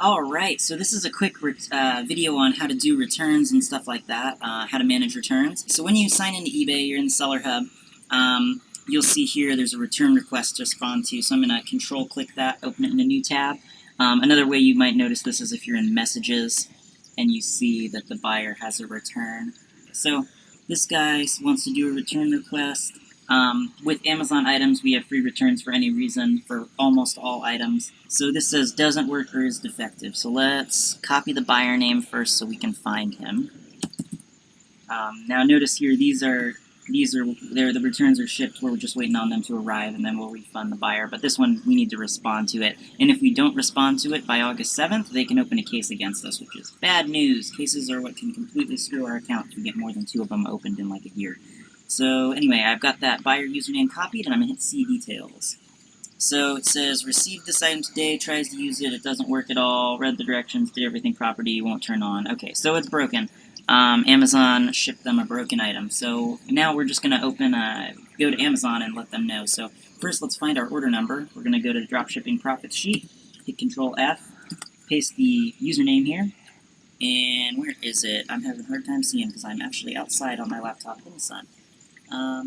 Alright, so this is a quick video on how to do returns and stuff like that, how to manage returns. So when you sign into eBay, you're in the Seller Hub, you'll see here there's a return request to respond to, so I'm going to control-click that, open it in a new tab. Another way you might notice this is if you're in Messages and you see that the buyer has a return. So this guy wants to do a return request. With Amazon items, we have free returns for any reason for almost all items. So this says doesn't work or is defective. So let's copy the buyer name first so we can find him. Now notice here the returns are shipped. We're just waiting on them to arrive and then we'll refund the buyer. But this one we need to respond to it. And if we don't respond to it by August 7th, they can open a case against us, which is bad news. Cases are what can completely screw our account if we get more than 2 of them opened in like a year. So anyway, I've got that buyer username copied, and I'm going to hit See Details. So it says, received this item today, tries to use it doesn't work at all, read the directions, did everything properly, won't turn on. Okay, so it's broken. Amazon shipped them a broken item. So now we're just going to go to Amazon and let them know. So first let's find our order number. We're going to go to the Dropshipping Profits sheet, hit Control F, paste the username here. And where is it? I'm having a hard time seeing because I'm actually outside on my laptop in the sun.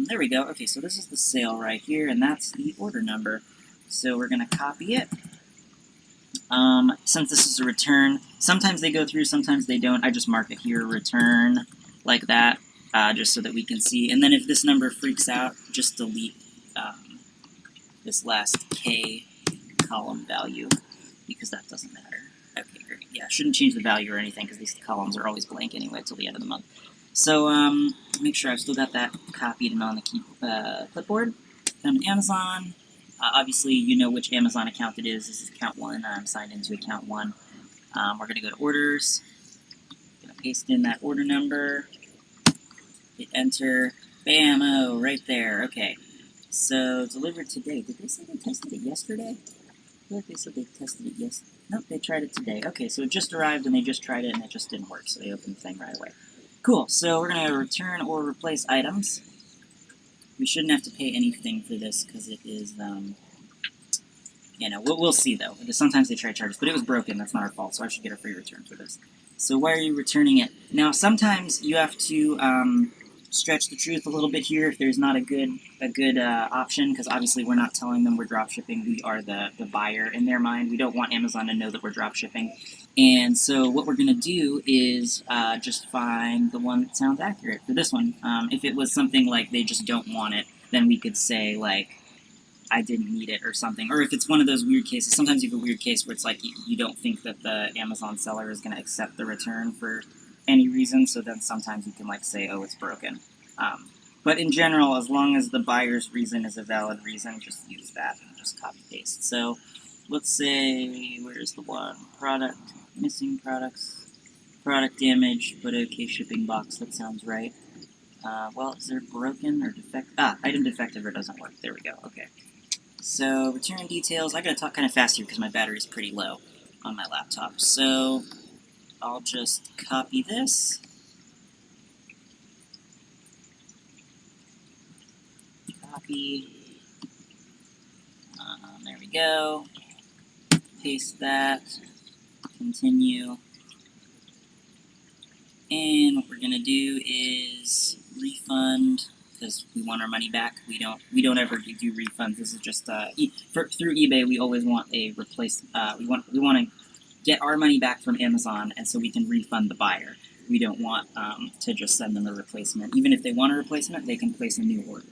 There we go. Okay, so this is the sale right here, and that's the order number. So we're going to copy it. Since this is a return, sometimes they go through, sometimes they don't. I just mark it here, return, like that, just so that we can see. And then if this number freaks out, just delete this last K column value, because that doesn't matter. Okay, great. Yeah, shouldn't change the value or anything, because these columns are always blank anyway until the end of the month. So, make sure I've still got that copied and on the clipboard. Come to Amazon. Obviously, you know which Amazon account it is. This is account 1. I'm signed into account 1. We're going to go to orders. Going to paste in that order number. Hit enter. Bam! Oh, right there. Okay. So, delivered today. Did they say they tested it yesterday? I feel like they said they tested it yesterday. Nope, they tried it today. Okay, so it just arrived and they just tried it and it just didn't work, so they opened the thing right away. Cool, so we're going to return or replace items. We shouldn't have to pay anything for this because it is, we'll see though. Sometimes they try to charge us, but it was broken. That's not our fault, so I should get a free return for this. So why are you returning it? Now, sometimes you have to stretch the truth a little bit here if there's not a good option, because obviously we're not telling them we're dropshipping. We are the buyer in their mind. We don't want Amazon to know that we're dropshipping. And so what we're going to do is just find the one that sounds accurate for this one. If it was something like they just don't want it, then we could say, like, I didn't need it or something. Or if it's one of those weird cases, sometimes you have a weird case where it's like you don't think that the Amazon seller is going to accept the return for any reason, so then sometimes you can like say, oh, it's broken. But in general, as long as the buyer's reason is a valid reason, just use that and just copy paste. So let's say, where's the one? Product, missing products, product damage, but okay, shipping box, that sounds right. Well, is there broken or defective? Item defective or doesn't work. There we go, okay. So, return details. I gotta talk kind of fast here because my battery's pretty low on my laptop. So, I'll just copy this. Copy. There we go. Paste that. Continue. And what we're gonna do is refund, because we want our money back. We don't ever do refunds. This is just through eBay. We always want a we want to get our money back from Amazon, and so we can refund the buyer. We don't want to just send them a replacement. Even if they want a replacement, they can place a new order.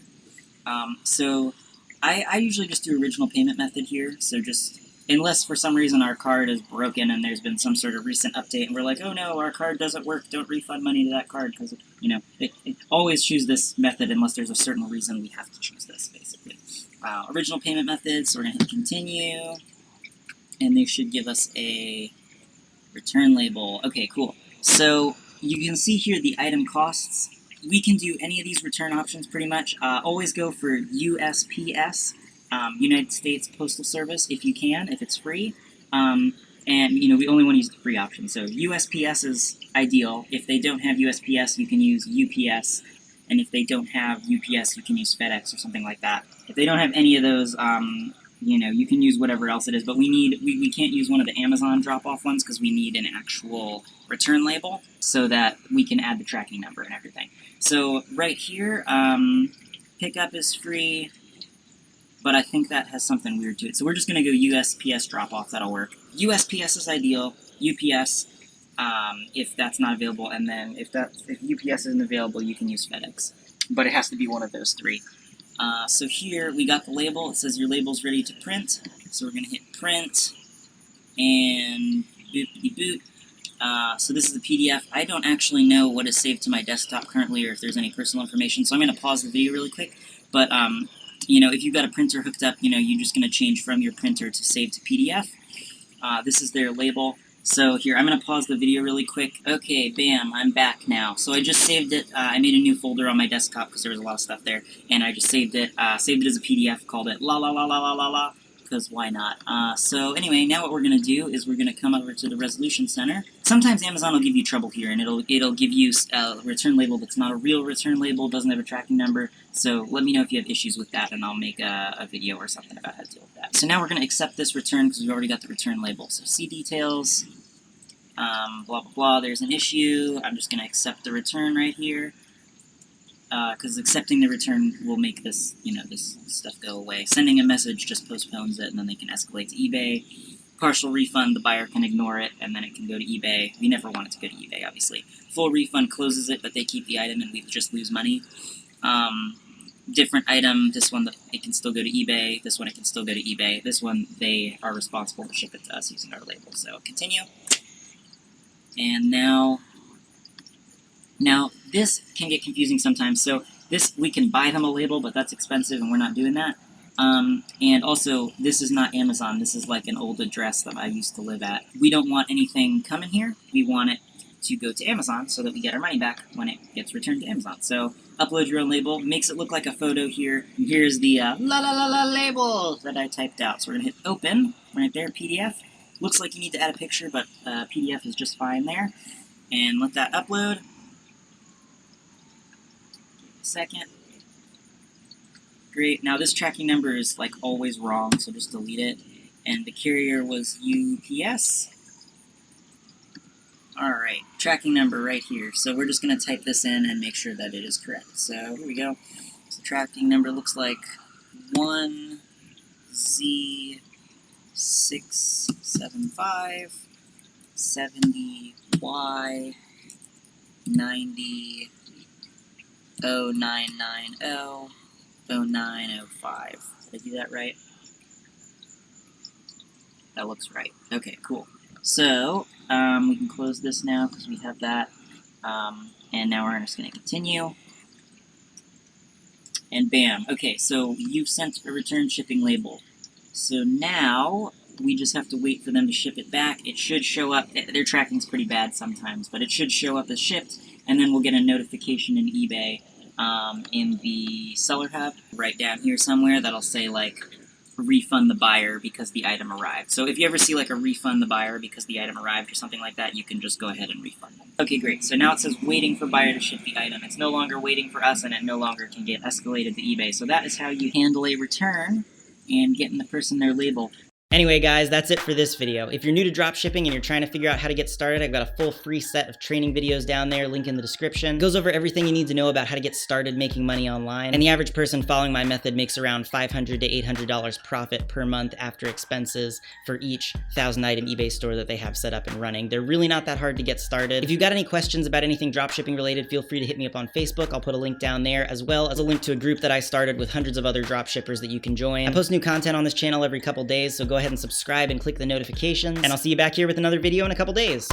So I usually just do original payment method here. So just unless for some reason our card is broken and there's been some sort of recent update and we're like, oh no, our card doesn't work, don't refund money to that card, because, always choose this method unless there's a certain reason we have to choose this, basically. Original payment method, so we're going to hit continue, and they should give us a return label. Okay, cool. So you can see here the item costs. We can do any of these return options pretty much. Always go for USPS. United States Postal Service, if you can, if it's free. And, we only want to use the free option. So USPS is ideal. If they don't have USPS, you can use UPS. And if they don't have UPS, you can use FedEx or something like that. If they don't have any of those, you know, you can use whatever else it is, but we can't use one of the Amazon drop-off ones because we need an actual return label so that we can add the tracking number and everything. So right here, pickup is free, but I think that has something weird to it. So we're just going to go USPS drop-off. That'll work. USPS is ideal. UPS, if that's not available, and then if UPS isn't available, you can use FedEx. But it has to be one of those three. So here we got the label. It says your label's ready to print. So we're going to hit print and boot. So this is the PDF. I don't actually know what is saved to my desktop currently or if there's any personal information. So I'm going to pause the video really quick. But, you know, if you've got a printer hooked up, you know, you're just going to change from your printer to save to PDF. This is their label. So here, I'm going to pause the video really quick. Okay, bam, I'm back now. So I just saved it. I made a new folder on my desktop because there was a lot of stuff there. And I just saved it as a PDF, called it la la la la la la la, because why not? So anyway, now what we're going to do is we're going to come over to the Resolution Center. Sometimes Amazon will give you trouble here, and it'll give you a return label that's not a real return label, doesn't have a tracking number. So let me know if you have issues with that, and I'll make a video or something about how to deal with that. So now we're going to accept this return because we've already got the return label. So see details, blah, blah, blah. There's an issue. I'm just going to accept the return right here. Because accepting the return will make this, you know, this stuff go away. Sending a message just postpones it, and then they can escalate to eBay. Partial refund, the buyer can ignore it, and then it can go to eBay. We never want it to go to eBay, obviously. Full refund closes it, but they keep the item, and we just lose money. Different item, this one, it can still go to eBay. This one, it can still go to eBay. This one, they are responsible to ship it to us using our label. So, continue. And now, this can get confusing sometimes. So this, we can buy them a label, but that's expensive, and we're not doing that. And also, this is not Amazon. This is like an old address that I used to live at. We don't want anything coming here. We want it to go to Amazon so that we get our money back when it gets returned to Amazon. So upload your own label. Makes it look like a photo here. And here's the la la la la label that I typed out. So we're going to hit open right there, PDF. Looks like you need to add a picture, but PDF is just fine there. And let that upload. Second. Great. Now this tracking number is like always wrong, so just delete it. And the carrier was UPS. Alright, tracking number right here. So we're just going to type this in and make sure that it is correct. So here we go. So tracking number looks like 1Z675 70Y 90 0990 0905. Did I do that right? That looks right. Okay, cool. So, we can close this now because we have that. And now we're just going to continue. And bam. Okay, so you've sent a return shipping label. So now we just have to wait for them to ship it back. It should show up. Their tracking's pretty bad sometimes, but it should show up as shipped, and then we'll get a notification in eBay in the seller hub right down here somewhere that'll say like refund the buyer because the item arrived. So if you ever see like a refund the buyer because the item arrived or something like that, you can just go ahead and refund them. Okay, great. So now it says waiting for buyer to ship the item. It's no longer waiting for us, and it no longer can get escalated to eBay. So that is how you handle a return and getting the person their label. Anyway, guys, that's it for this video. If you're new to dropshipping and you're trying to figure out how to get started, I've got a full free set of training videos down there, link in the description. It goes over everything you need to know about how to get started making money online. And the average person following my method makes around $500 to $800 profit per month after expenses for each 1,000-item eBay store that they have set up and running. They're really not that hard to get started. If you've got any questions about anything dropshipping related, feel free to hit me up on Facebook. I'll put a link down there, as well as a link to a group that I started with hundreds of other dropshippers that you can join. I post new content on this channel every couple days, so go ahead and subscribe and click the notifications, and I'll see you back here with another video in a couple days.